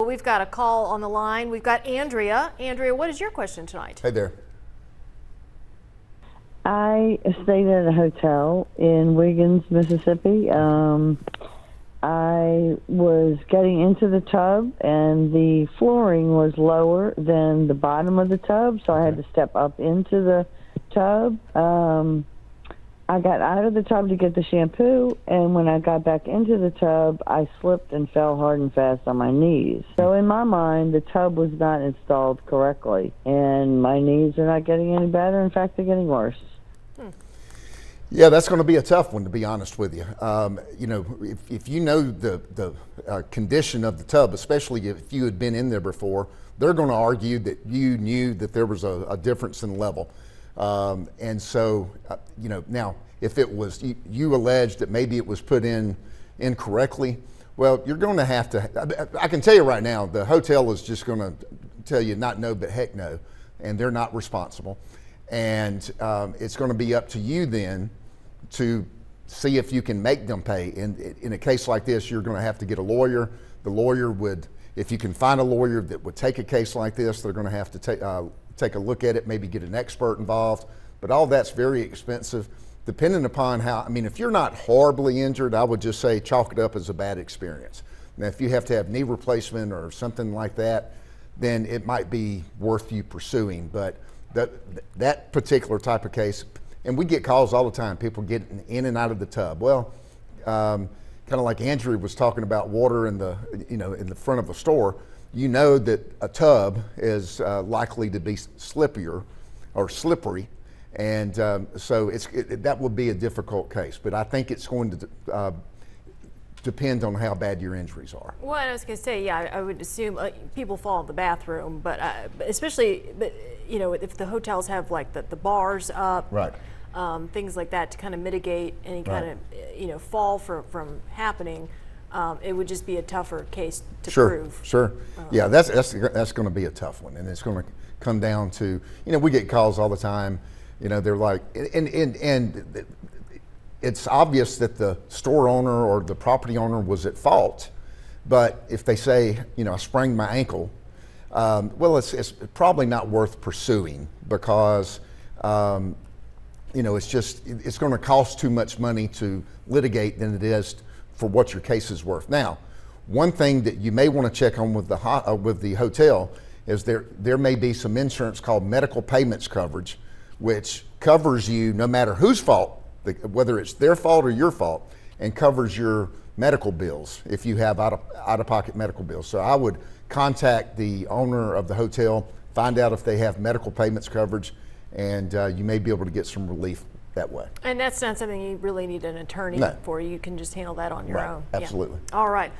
we've got a call on the line. We've got Andrea. Andrea, what is your question tonight? Hey there. I stayed at a hotel in Wiggins, Mississippi. I was getting into the tub, and the flooring was lower than the bottom of the tub, so I had to step up into the tub. I got out of the tub to get the shampoo, and when I got back into the tub, I slipped and fell hard and fast on my knees. So in my mind, the tub was not installed correctly, and my knees are not getting any better. In fact, they're getting worse. Yeah, that's going to be a tough one, to be honest with you. You know, if you know the condition of the tub, especially if you had been in there before, they're going to argue that you knew that there was a difference in level. And so, you know, now if it was, you alleged that maybe it was put in incorrectly, well, you're going to have to, I can tell you right now, the hotel is just going to tell you not no, but heck no, and they're not responsible. And it's going to be up to you then to see if you can make them pay. In a case like this, you're going to have to get a lawyer. The lawyer would, if you can find a lawyer that would take a case like this, they're going to have to take a look at it, maybe get an expert involved. But all that's very expensive, depending upon how, I mean, if you're not horribly injured, I would just say chalk it up as a bad experience. Now, if you have to have knee replacement or something like that, then it might be worth you pursuing. But that particular type of case, and we get calls all the time, people getting in and out of the tub. Well, kind of like Andrew was talking about water in the, you know, in the front of a store. You know that a tub is likely to be slippier or slippery, and so that would be a difficult case. But I think it's going to depend on how bad your injuries are. Well, I was going to say, yeah, I would assume people fall in the bathroom, but especially, you know, if the hotels have like the bars up, right, things like that to kind of mitigate any kind of, you know, fall from happening. It would just be a tougher case to prove. Sure. Yeah, that's going to be a tough one, and it's going to come down to, you know, we get calls all the time. You know, they're like, and it's obvious that the store owner or the property owner was at fault, but if they say, you know, I sprained my ankle, well, it's probably not worth pursuing because, you know, it's going to cost too much money to litigate than it is for what your case is worth. Now, one thing that you may want to check on with the hotel is there may be some insurance called medical payments coverage, which covers you no matter whose fault, whether it's their fault or your fault, and covers your medical bills if you have out-of-pocket medical bills. So I would contact the owner of the hotel, find out if they have medical payments coverage, and you may be able to get some relief that way. And that's not something you really need an attorney for. You can just handle that on your own. Absolutely. Yeah. All right.